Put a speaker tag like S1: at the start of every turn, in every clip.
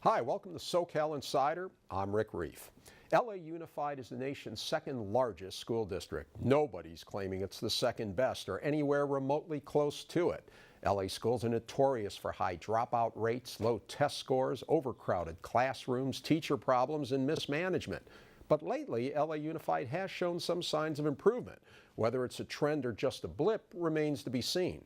S1: Hi, welcome to SoCal Insider. I'm Rick Reef. LA Unified is the nation's second largest school district. Nobody's claiming it's the second best or anywhere remotely close to it. LA schools are notorious for high dropout rates, low test scores, overcrowded classrooms, teacher problems, and mismanagement. But lately, LA Unified has shown some signs of improvement. Whether it's a trend or just a blip remains to be seen.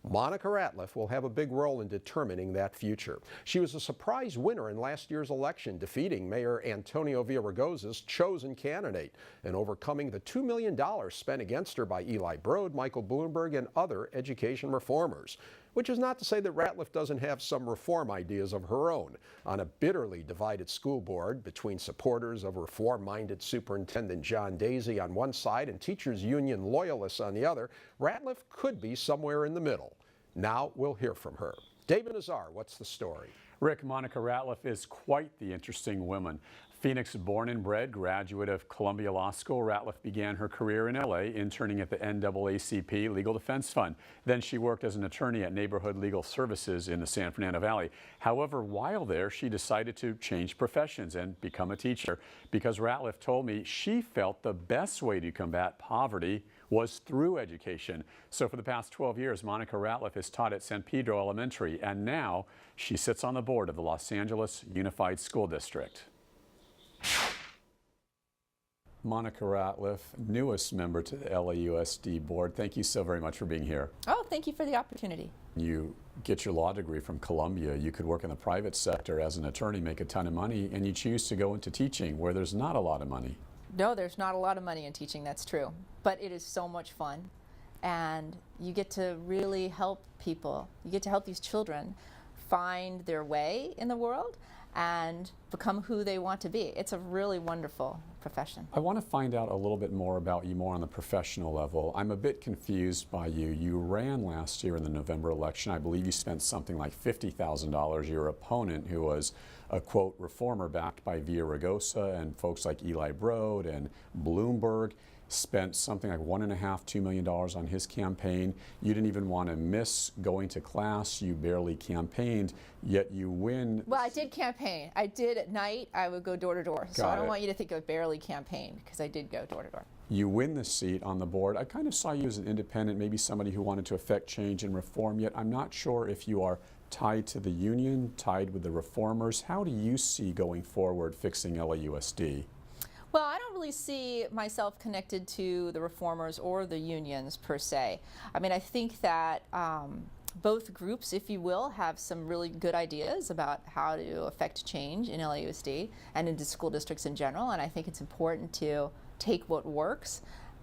S1: Monica Ratliff will have a big role in determining that future. She was a surprise winner in last year's election, defeating Mayor Antonio Villaraigosa's chosen candidate and overcoming the $2 million spent against her by Eli Broad, Michael Bloomberg, and other education reformers. Which is not to say that Ratliff doesn't have some reform ideas of her own. On a bitterly divided school board between supporters of reform-minded Superintendent John Daisy on one side and teachers' union loyalists on the other, Ratliff could be somewhere in the middle. Now we'll hear from her. David Nazar, what's the story?
S2: Rick, Monica Ratliff is quite the interesting woman. Phoenix born and bred, graduate of Columbia Law School, Ratliff began her career in LA, interning at the NAACP Legal Defense Fund. Then she worked as an attorney at Neighborhood Legal Services in the San Fernando Valley. However, while there, she decided to change professions and become a teacher because Ratliff told me she felt the best way to combat poverty was through education. So for the past 12 years, Monica Ratliff has taught at San Pedro Elementary, and now she sits on the board of the Los Angeles Unified School District. Monica Ratliff, newest member to the LAUSD board. Thank you so very much for being here.
S3: Oh, thank you for the opportunity.
S2: You get your law degree from Columbia. You could work in the private sector as an attorney, make a ton of money, and you choose to go into teaching where there's not a lot of money.
S3: No, there's not a lot of money in teaching, that's true. But it is so much fun. And you get to really help people. You get to help these children find their way in the world and become who they want to be. It's a really wonderful profession.
S2: I want to find out a little bit more about you more on the professional level. I'm a bit confused by you. You ran last year in the November election. I believe you spent something like $50,000. Your opponent, who was a, quote, reformer backed by Villaraigosa and folks like Eli Broad and Bloomberg, spent something like $1.5–2 million on his campaign. You didn't even want to miss going to class. You barely campaigned, yet you win.
S3: Well, I did campaign. I did at night. I would go door to door. So I don't want you to think I barely campaigned, because I did go door to door.
S2: You win the seat on the board. I kind of saw you as an independent, maybe somebody who wanted to affect change and reform, yet I'm not sure if you are tied to the union, tied with the reformers. How do you see going forward fixing LAUSD?
S3: Well, I don't really see myself connected to the reformers or the unions per se. I mean, I think that both groups, if you will, have some really good ideas about how to affect change in LAUSD and into school districts in general, and I think it's important to take what works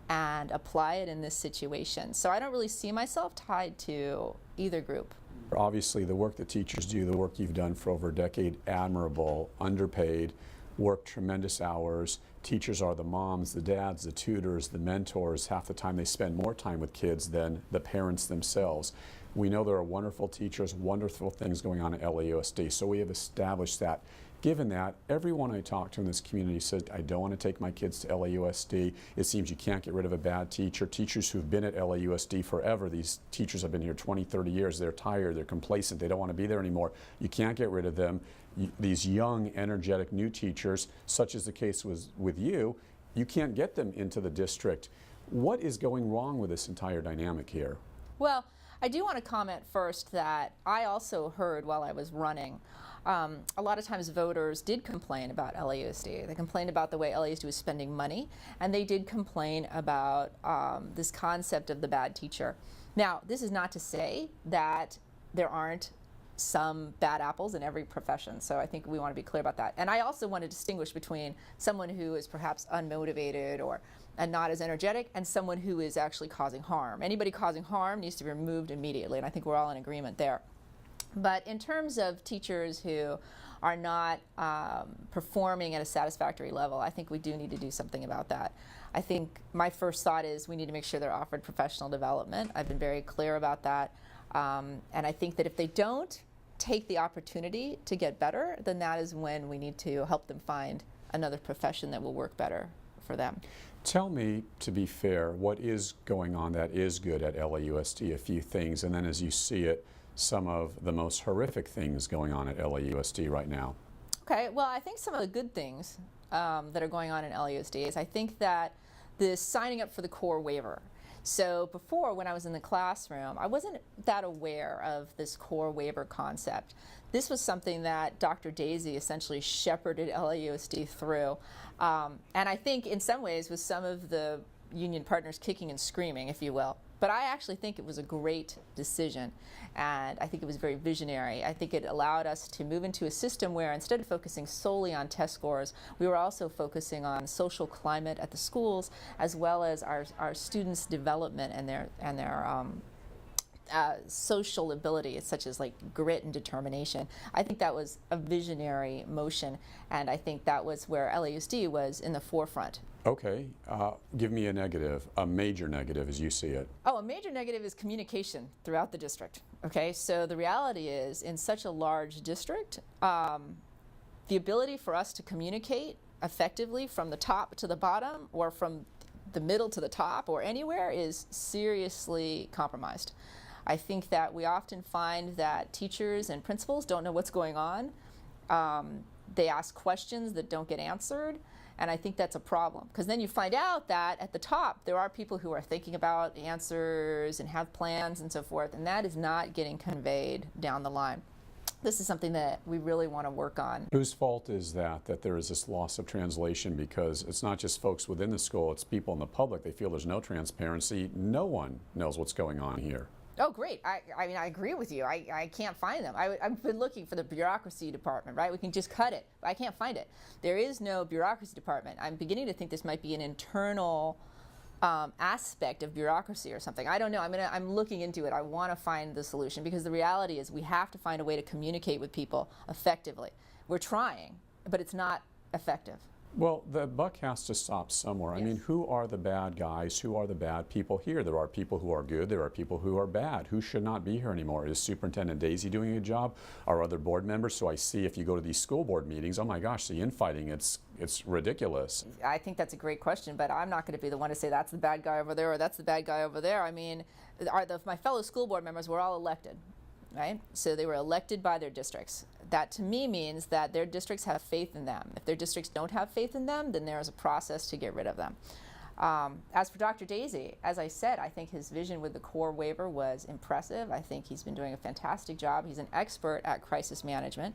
S3: and apply it in this situation. So I don't really see myself tied to either group.
S2: Obviously, the work that teachers do, the work you've done for over a decade, admirable, underpaid, work tremendous hours. Teachers are the moms, the dads, the tutors, the mentors. Half the time they spend more time with kids than the parents themselves. We know there are wonderful teachers, wonderful things going on at LAUSD, so we have established that. Given that, everyone I talk to in this community said, I don't want to take my kids to LAUSD. It seems you can't get rid of a bad teacher. Teachers who've been at LAUSD forever, these teachers have been here 20, 30 years, they're tired, they're complacent, they don't want to be there anymore. You can't get rid of them. These young, energetic new teachers, such as the case was with you, you can't get them into the district. What is going wrong with this entire dynamic here?
S3: Well, I do want to comment first that I also heard while I was running, a lot of times voters did complain about LAUSD. They complained about the way LAUSD was spending money, and they did complain about this concept of the bad teacher. Now, this is not to say that there aren't some bad apples in every profession, so I think we want to be clear about that. And I also want to distinguish between someone who is perhaps unmotivated and not as energetic and someone who is actually causing harm. Anybody causing harm needs to be removed immediately, and I think we're all in agreement there. But in terms of teachers who are not performing at a satisfactory level, I think we do need to do something about that. I think my first thought is we need to make sure they're offered professional development. I've been very clear about that. And I think that if they don't take the opportunity to get better, then that is when we need to help them find another profession that will work better for them.
S2: Tell me, to be fair, what is going on that is good at LAUSD, a few things, and then as you see it, some of the most horrific things going on at LAUSD right now.
S3: Okay, well, I think some of the good things that are going on in LAUSD is I think that the signing up for the core waiver. So before, when I was in the classroom, I wasn't that aware of this core waiver concept. This was something that Dr. Daisy essentially shepherded LAUSD through. And I think in some ways with some of the union partners kicking and screaming, if you will. But I actually think it was a great decision, and I think it was very visionary. I think it allowed us to move into a system where instead of focusing solely on test scores, we were also focusing on social climate at the schools, as well as our students' development and their social ability, such as like grit and determination. I think that was a visionary motion, and I think that was where LAUSD was in the forefront.
S2: Okay, give me a negative, a major negative as you see it.
S3: Oh, a major negative is communication throughout the district. Okay, so the reality is in such a large district, the ability for us to communicate effectively from the top to the bottom or from the middle to the top or anywhere is seriously compromised. I think that we often find that teachers and principals don't know what's going on. They ask questions that don't get answered. And I think that's a problem, because then you find out that at the top there are people who are thinking about answers and have plans and so forth, and that is not getting conveyed down the line. This is something that we really want to work on.
S2: Whose fault is that there is this loss of translation? Because it's not just folks within the school, it's people in the public. They feel there's no transparency. No one knows what's going on here.
S3: Oh, great. I mean, I agree with you. I can't find them. I've been looking for the bureaucracy department, right? We can just cut it, but I can't find it. There is no bureaucracy department. I'm beginning to think this might be an internal aspect of bureaucracy or something. I don't know. I'm looking into it. I want to find the solution, because the reality is we have to find a way to communicate with people effectively. We're trying, but it's not effective.
S2: Well, the buck has to stop somewhere.
S3: Yes.
S2: I mean, who are the bad guys? Who are the bad people here? There are people who are good. There are people who are bad. Who should not be here anymore? Is Superintendent Daisy doing a good job? Are other board members? So I see if you go to these school board meetings, oh my gosh, the infighting, it's ridiculous.
S3: I think that's a great question, but I'm not going to be the one to say that's the bad guy over there or that's the bad guy over there. I mean, my fellow school board members were all elected, right? So they were elected by their districts. That to me means that their districts have faith in them. If their districts don't have faith in them, then there is a process to get rid of them. As for Dr. Daisy, as I said, I think his vision with the core waiver was impressive. I think he's been doing a fantastic job. He's an expert at crisis management.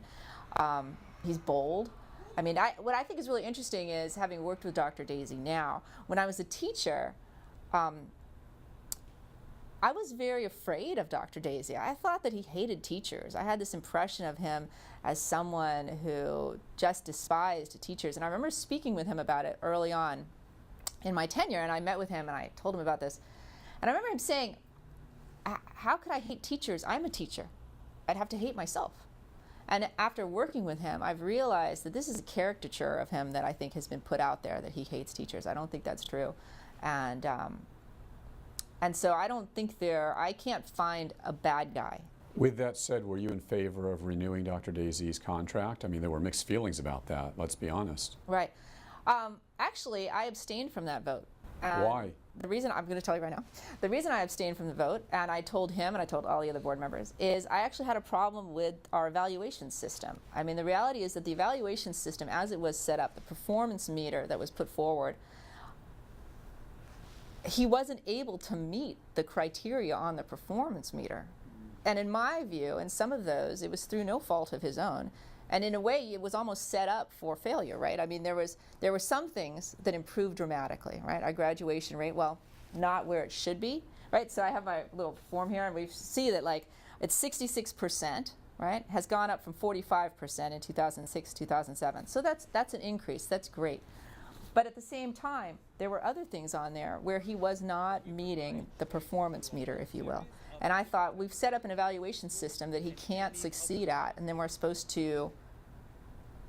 S3: He's bold. I mean, what I think is really interesting is, having worked with Dr. Daisy now, when I was a teacher, I was very afraid of Dr. Daisy. I thought that he hated teachers. I had this impression of him as someone who just despised teachers. And I remember speaking with him about it early on in my tenure, and I met with him and I told him about this. And I remember him saying, how could I hate teachers? I'm a teacher. I'd have to hate myself. And after working with him, I've realized that this is a caricature of him that I think has been put out there, that he hates teachers. I don't think that's true. And so I don't think I can't find a bad guy.
S2: With that said, were you in favor of renewing Dr. Daisy's contract? I mean, there were mixed feelings about that, let's be honest.
S3: Right. Actually, I abstained from that vote.
S2: Why?
S3: The reason, I'm going to tell you right now, the reason I abstained from the vote, and I told him and I told all the other board members, is I actually had a problem with our evaluation system. I mean, the reality is that the evaluation system, as it was set up, the performance meter that was put forward, he wasn't able to meet the criteria on the performance meter. And in my view, in some of those, it was through no fault of his own. And in a way, it was almost set up for failure, right? I mean, there were some things that improved dramatically, right? Our graduation rate, well, not where it should be, right? So I have my little form here, and we see that like it's 66%, right? Has gone up from 45% in 2006, 2007. So that's an increase. That's great. But at the same time, there were other things on there where he was not meeting the performance meter, if you will. And I thought, we've set up an evaluation system that he can't succeed at, and then we're supposed to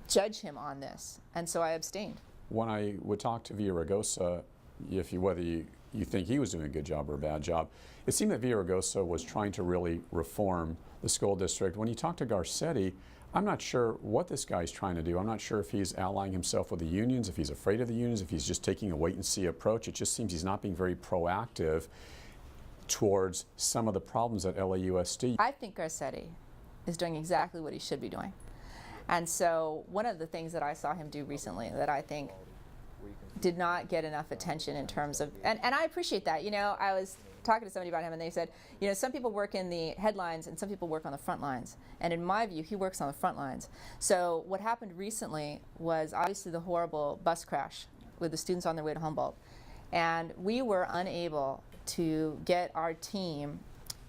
S3: judge him on this. And so I abstained.
S2: When I would talk to Villaraigosa, whether you think he was doing a good job or a bad job, it seemed that Villaraigosa was trying to really reform the school district. When you talk to Garcetti, I'm not sure what this guy's trying to do. I'm not sure if he's allying himself with the unions, if he's afraid of the unions, if he's just taking a wait-and-see approach. It just seems he's not being very proactive towards some of the problems at LAUSD.
S3: I think Garcetti is doing exactly what he should be doing. And so one of the things that I saw him do recently that I think did not get enough attention in terms of, and I appreciate that. You know, I was talking to somebody about him and they said, you know, some people work in the headlines and some people work on the front lines. And in my view, he works on the front lines. So what happened recently was obviously the horrible bus crash with the students on their way to Humboldt. And we were unable to get our team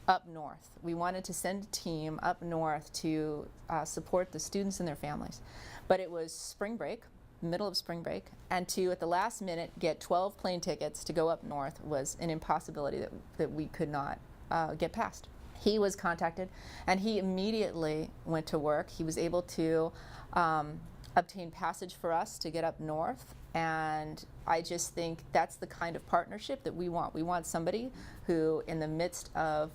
S3: up north. We wanted to send a team up north to support the students and their families. But it was spring break, middle of spring break, and to, at the last minute, get 12 plane tickets to go up north was an impossibility that we could not get past. He was contacted, and he immediately went to work. He was able to obtain passage for us to get up north, and I just think that's the kind of partnership that we want. We want somebody who, in the midst of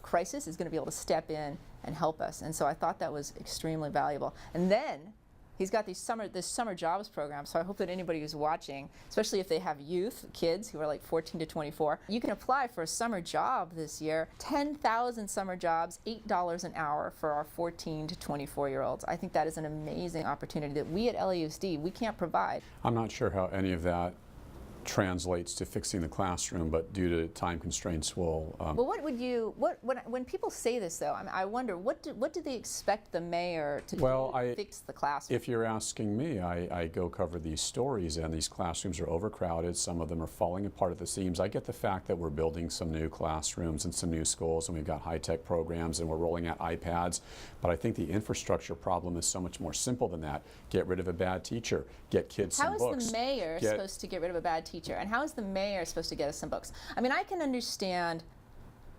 S3: crisis, is going to be able to step in and help us, and so I thought that was extremely valuable. And then he's got this summer jobs program, so I hope that anybody who's watching, especially if they have youth, kids who are like 14 to 24, you can apply for a summer job this year. 10,000 summer jobs, $8 an hour for our 14 to 24-year-olds. I think that is an amazing opportunity that we at LAUSD, we can't provide.
S2: I'm not sure how any of that translates to fixing the classroom, but due to time constraints, we'll.
S3: Well, what would you? When people say this, though, I wonder what do they expect the mayor to do to fix the classroom?
S2: If you're asking me, I go cover these stories, and these classrooms are overcrowded. Some of them are falling apart at the seams. I get the fact that we're building some new classrooms and some new schools, and we've got high-tech programs, and we're rolling out iPads. But I think the infrastructure problem is so much more simple than that. Get rid of a bad teacher. Get kids some books.
S3: How is the mayor supposed to get rid of a bad teacher? And how is the mayor supposed to get us some books? I mean, I can understand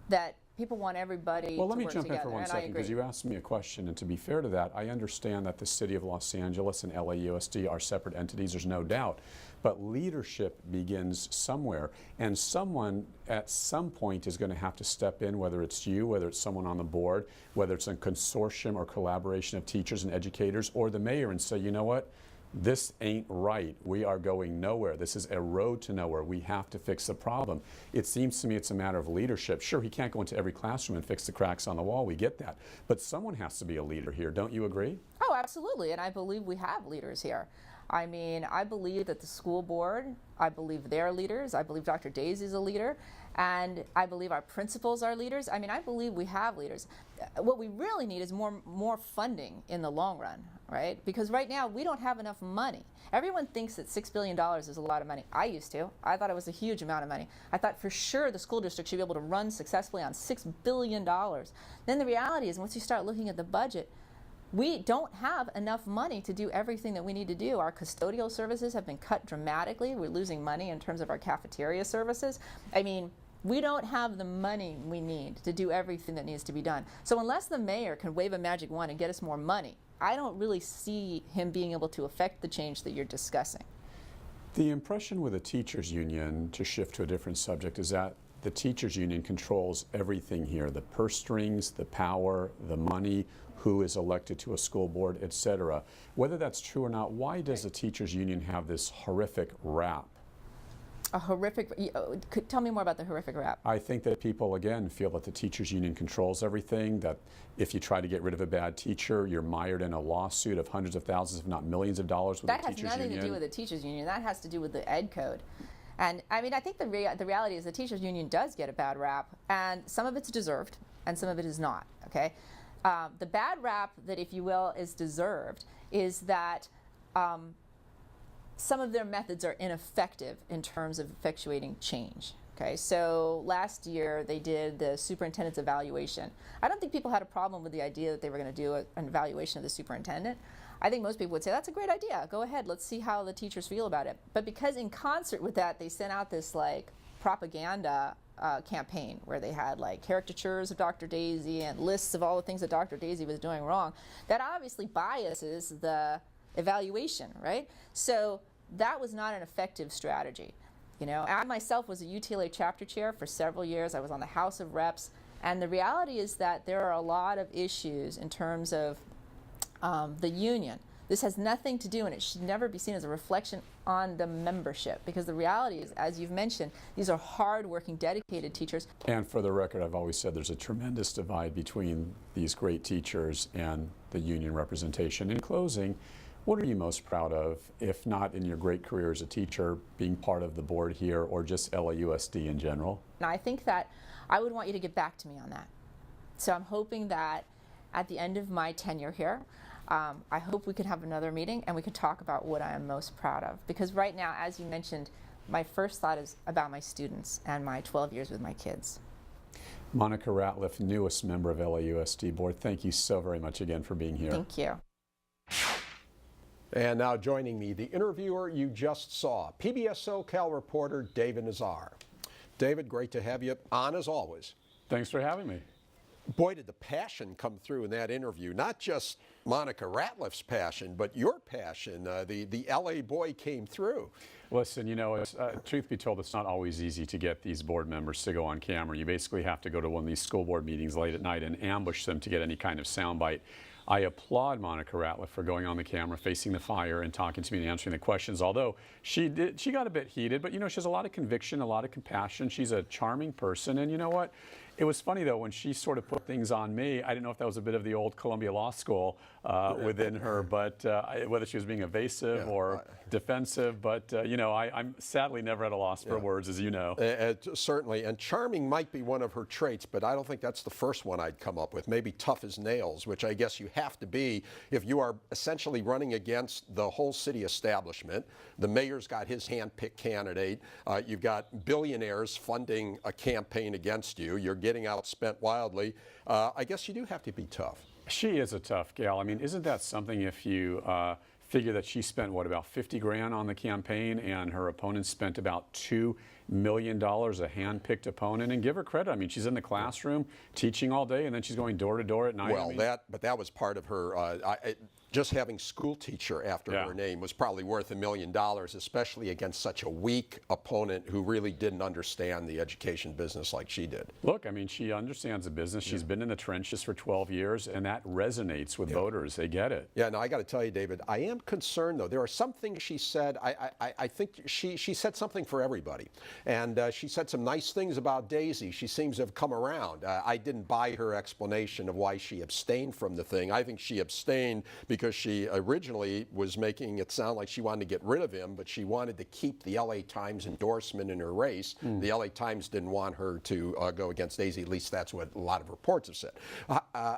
S3: that people want everybody to work together.
S2: Well, let me jump in for 1 second, because you asked me a question, and to be fair to that, I understand that the City of Los Angeles and LAUSD are separate entities, there's no doubt. But leadership begins somewhere, and someone at some point is going to have to step in, whether it's you, whether it's someone on the board, whether it's a consortium or collaboration of teachers and educators, or the mayor, and say, you know what? This ain't right. We are going nowhere. This is a road to nowhere. We have to fix the problem. It seems to me it's a matter of leadership. Sure, he can't go into every classroom and fix the cracks on the wall. We get that. But someone has to be a leader here. Don't you agree?
S3: Oh, absolutely. And I believe we have leaders here. I mean, I believe that the school board, I believe they're leaders. I believe Dr. Daisy's a leader. And I believe our principals are leaders. I mean, I believe we have leaders. What we really need is more funding in the long run, right? Because right now we don't have enough money. Everyone thinks that $6 billion is a lot of money. I used to. I thought it was a huge amount of money. I thought for sure the school district should be able to run successfully on $6 billion. Then the reality is, once you start looking at the budget, we don't have enough money to do everything that we need to do. Our custodial services have been cut dramatically. We're losing money in terms of our cafeteria services. I mean, we don't have the money we need to do everything that needs to be done. So unless the mayor can wave a magic wand and get us more money, I don't really see him being able to affect the change that you're discussing.
S2: The impression with the teachers union, to shift to a different subject, is that the teachers union controls everything here, the purse strings, the power, the money, who is elected to a school board, etc. Whether that's true or not, why does the teachers union have this horrific rap?
S3: A horrific, tell me more about the horrific rap.
S2: I think that people, again, feel that the teachers union controls everything, that if you try to get rid of a bad teacher, you're mired in a lawsuit of hundreds of thousands, if not millions of dollars with the teachers union.
S3: That has nothing to do with the teachers union. That has to do with the ed code. And I mean, I think the reality is the teachers union does get a bad rap, and some of it's deserved, and some of it is not, okay? The bad rap that, if you will, is deserved is that some of their methods are ineffective in terms of effectuating change. Okay, so last year they did the superintendent's evaluation. I don't think people had a problem with the idea that they were going to do an evaluation of the superintendent. I think most people would say, that's a great idea, go ahead, let's see how the teachers feel about it. But because in concert with that, they sent out this like propaganda campaign where they had like caricatures of Dr. Daisy and lists of all the things that Dr. Daisy was doing wrong, that obviously biases the evaluation, right? So that was not an effective strategy. You know, I myself was a UTLA chapter chair for several years. I was on the House of Reps, and the reality is that there are a lot of issues in terms of the union This has nothing to do, and it should never be seen as a reflection on the membership, because the reality is, as you've mentioned, these are hard-working, dedicated teachers.
S2: And for the record, I've always said there's a tremendous divide between these great teachers and the union representation. In closing, what are you most proud of, if not in your great career as a teacher, being part of the board here, or just LAUSD in general?
S3: And I think that I would want you to get back to me on that. So I'm hoping that at the end of my tenure here, I hope we could have another meeting and we could talk about what I am most proud of. Because right now, as you mentioned, my first thought is about my students and my 12 years with my kids.
S2: Monica Ratliff, newest member of LAUSD board, thank you so very much again for being here.
S3: Thank you.
S1: And now joining me, the interviewer you just saw, PBS SoCal reporter David Nazar. David, great to have you on as always.
S2: Thanks for having me.
S1: Boy, did the passion come through in that interview. Not just Monica Ratliff's passion, but your passion. The LA boy came through.
S2: Listen, you know, truth be told, it's not always easy to get these board members to go on camera. You basically have to go to one of these school board meetings late at night and ambush them to get any kind of soundbite. I applaud Monica Ratliff for going on the camera, facing the fire, and talking to me and answering the questions. Although she got a bit heated, but you know, she has a lot of conviction, a lot of compassion. She's a charming person, and you know what? It was funny though when she sort of put things on me. I didn't know if that was a bit of the old Columbia Law School within her, but whether she was being evasive or defensive. But you know, I'm sadly never at a loss for words, as you know.
S1: Certainly, and charming might be one of her traits, but I don't think that's the first one I'd come up with. Maybe tough as nails, which I guess you have to be if you are essentially running against the whole city establishment. The mayor's got his hand-picked candidate. You've got billionaires funding a campaign against you. You're getting outspent wildly. I guess you do have to be tough.
S2: She is a tough gal. I mean, isn't that something if you figure that she spent, what, about 50 grand on the campaign, and her opponent spent about $2 million, a hand-picked opponent? And give her credit. I mean, she's in the classroom teaching all day, and then she's going door to door at night.
S1: Well, but that was part of her. Just having school teacher after her name was probably worth $1 million, especially against such a weak opponent who really didn't understand the education business like she did.
S2: Look, I mean, she understands the business. She's been in the trenches for 12 years, and that resonates with voters. They get it.
S1: Yeah, no, I got to tell you, David, I am concerned, though. There are some things she said. I think she said something for everybody. And she said some nice things about Daisy. She seems to have come around. I didn't buy her explanation of why she abstained from the thing. I think she abstained because she originally was making it sound like she wanted to get rid of him, but she wanted to keep the LA Times endorsement in her race. The LA Times didn't want her to go against Daisy. At least that's what a lot of reports have said.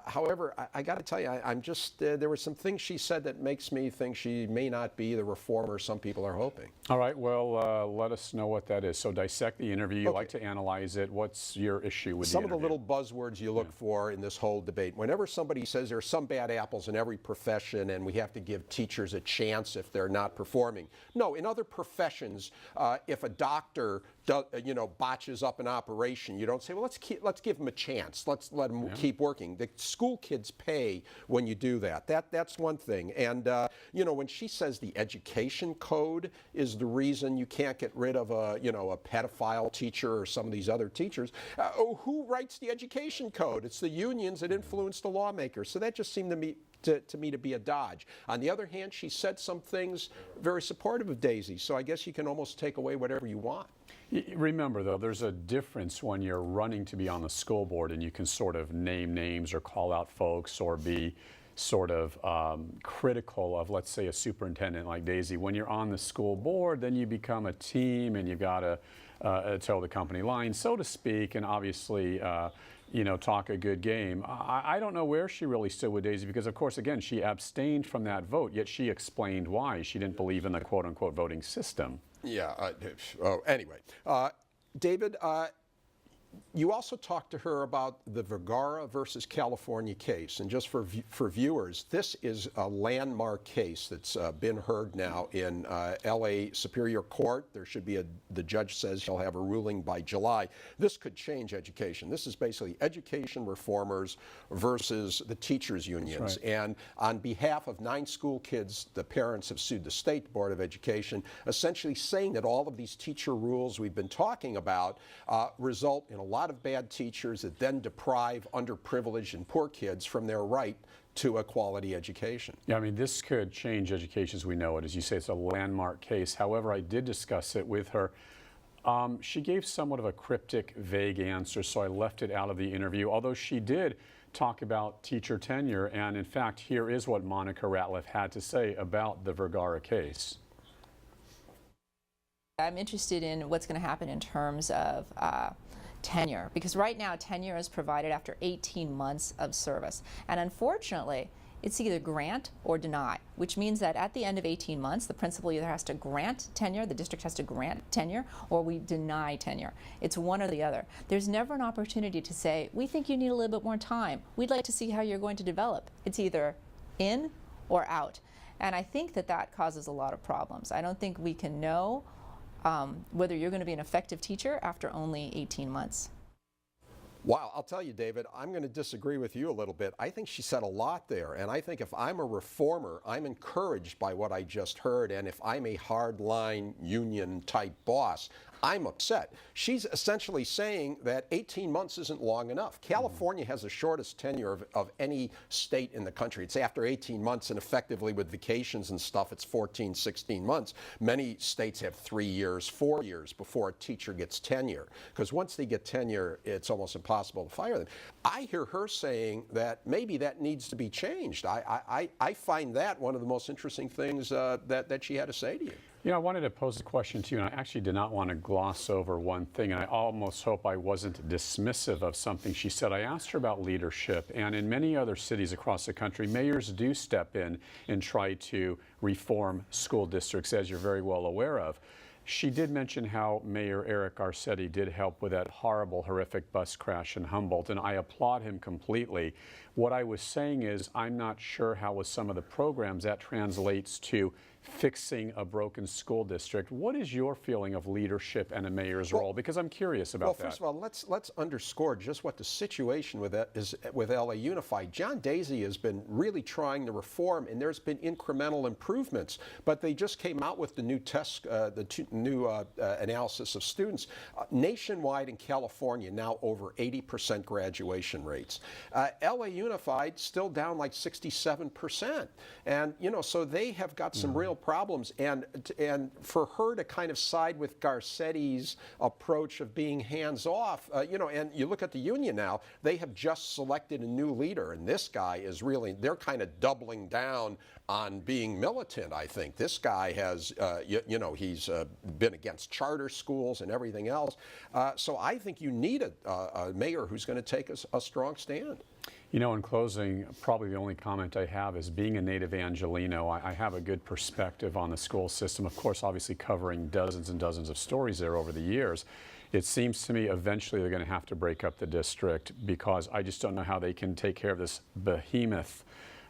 S1: However, I got to tell you, I'm just, there were some things she said that makes me think she may not be the reformer some people are hoping.
S2: All right, well, let us know what that is. So dissect the interview. You like to analyze it. What's your issue with
S1: some
S2: the
S1: of the little buzzwords you look for in this whole debate? Whenever somebody says there's some bad apples in every profession and we have to give teachers a chance if they're not performing. No, in other professions, if a doctor botches up an operation, you don't say, well, let's give him a chance. Let's let him keep working. The school kids pay when you do that. That's one thing. And when she says the education code is the reason you can't get rid of a pedophile teacher or some of these other teachers, who writes the education code? It's the unions that influence the lawmakers. So that just seemed to me to be a dodge. On the other hand, she said some things very supportive of Daisy, so I guess you can almost take away whatever you want.
S2: Remember, though, there's a difference when you're running to be on the school board and you can sort of name names or call out folks or be sort of critical of, let's say, a superintendent like Daisy. When you're on the school board, then you become a team and you've got to toe the company line, so to speak, and obviously talk a good game. I don't know where she really stood with Daisy because, of course, again, she abstained from that vote, yet she explained why. She didn't believe in the quote-unquote voting system.
S1: Yeah. Anyway, David, you also talked to her about the Vergara versus California case. And just for viewers, this is a landmark case that's been heard now in LA Superior Court. There should be the judge says he'll have a ruling by July. This could change education. This is basically education reformers versus the teachers unions.
S2: Right.
S1: And on behalf of 9 school kids, the parents have sued the State Board of Education, essentially saying that all of these teacher rules we've been talking about result in a lot of bad teachers that then deprive underprivileged and poor kids from their right to a quality education.
S2: Yeah, I mean, this could change education as we know it. As you say, it's a landmark case. However, I did discuss it with her. She gave somewhat of a cryptic, vague answer, so I left it out of the interview, although she did talk about teacher tenure. And in fact, here is what Monica Ratliff had to say about the Vergara case.
S3: I'm interested in what's going to happen in terms of tenure, because right now tenure is provided after 18 months of service, and unfortunately it's either grant or deny, which means that at the end of 18 months the principal either has to grant tenure, the district has to grant tenure, or we deny tenure. It's one or the other. There's never an opportunity to say, we think you need a little bit more time, we'd like to see how you're going to develop. It's either in or out, and I think that that causes a lot of problems. I don't think we can know whether you're going to be an effective teacher after only 18 months.
S1: Wow, I'll tell you, David, I'm going to disagree with you a little bit. I think she said a lot there, and I think if I'm a reformer, I'm encouraged by what I just heard, and if I'm a hardline union-type boss, I'm upset. She's essentially saying that 18 months isn't long enough. California has the shortest tenure of any state in the country. It's after 18 months, and effectively with vacations and stuff, it's 14, 16 months. Many states have 3 years, 4 years before a teacher gets tenure, because once they get tenure, it's almost impossible to fire them. I hear her saying that maybe that needs to be changed. I find that one of the most interesting things that she had to say to you.
S2: You know, I wanted to pose a question to you, and I actually did not want to gloss over one thing, and I almost hope I wasn't dismissive of something she said. I asked her about leadership, and in many other cities across the country, mayors do step in and try to reform school districts, as you're very well aware of. She did mention how Mayor Eric Garcetti did help with that horrible, horrific bus crash in Humboldt, and I applaud him completely. What I was saying is I'm not sure how with some of the programs that translates to fixing a broken school district. What is your feeling of leadership and a mayor's role? Because I'm curious about that.
S1: Well, first of all, let's underscore just what the situation with that is with LA Unified. John Daisy has been really trying to reform, and there's been incremental improvements. But they just came out with the new test, new analysis of students nationwide in California. Now over 80% graduation rates. LA Unified still down like 67%, and you know, so they have got some real problems, and for her to kind of side with Garcetti's approach of being hands-off, you know, and you look at the union now, they have just selected a new leader, and this guy is really, they're kind of doubling down on being militant, I think. This guy has, you know, he's been against charter schools and everything else, so I think you need a mayor who's going to take a strong stand.
S2: You know, in closing, probably the only comment I have is being a native Angelino, I have a good perspective on the school system. Of course, obviously covering dozens and dozens of stories there over the years. It seems to me eventually they're going to have to break up the district, because I just don't know how they can take care of this behemoth,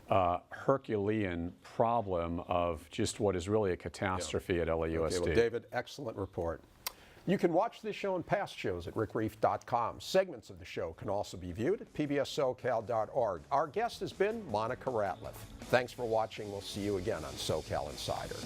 S2: Herculean problem of just what is really a catastrophe at LAUSD.
S1: Okay, well, David, excellent report. You can watch this show and past shows at rickreef.com. Segments of the show can also be viewed at pbssocal.org. Our guest has been Monica Ratliff. Thanks for watching. We'll see you again on SoCal Insider.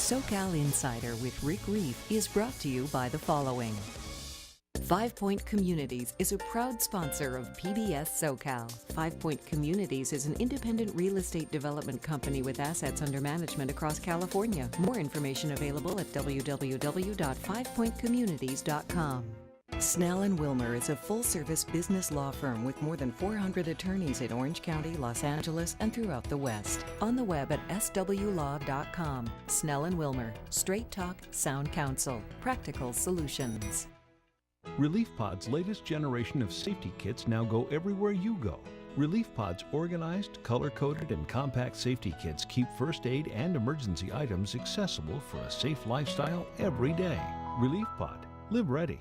S4: SoCal Insider with Rick Reef is brought to you by the following. 5 Point Communities is a proud sponsor of PBS SoCal. 5 Point Communities is an independent real estate development company with assets under management across California. More information available at www.fivepointcommunities.com. Snell and Wilmer is a full-service business law firm with more than 400 attorneys in Orange County, Los Angeles, and throughout the West. On the web at swlaw.com. Snell and Wilmer. Straight talk, sound counsel. Practical solutions.
S5: Relief Pod's latest generation of safety kits now go everywhere you go. Relief Pod's organized, color-coded, and compact safety kits keep first aid and emergency items accessible for a safe lifestyle every day. Relief Pod. Live ready.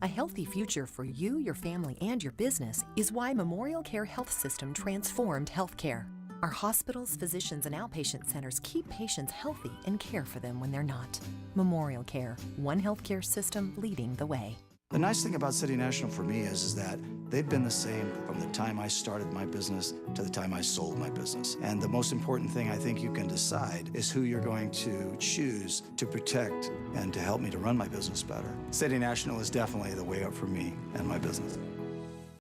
S6: A healthy future for you, your family, and your business is why Memorial Care Health System transformed healthcare. Our hospitals, physicians, and outpatient centers keep patients healthy and care for them when they're not. Memorial Care, one healthcare system leading the way.
S7: The nice thing about City National for me is that they've been the same from the time I started my business to the time I sold my business. And the most important thing I think you can decide is who you're going to choose to protect and to help me to run my business better. City National is definitely the way up for me and my business.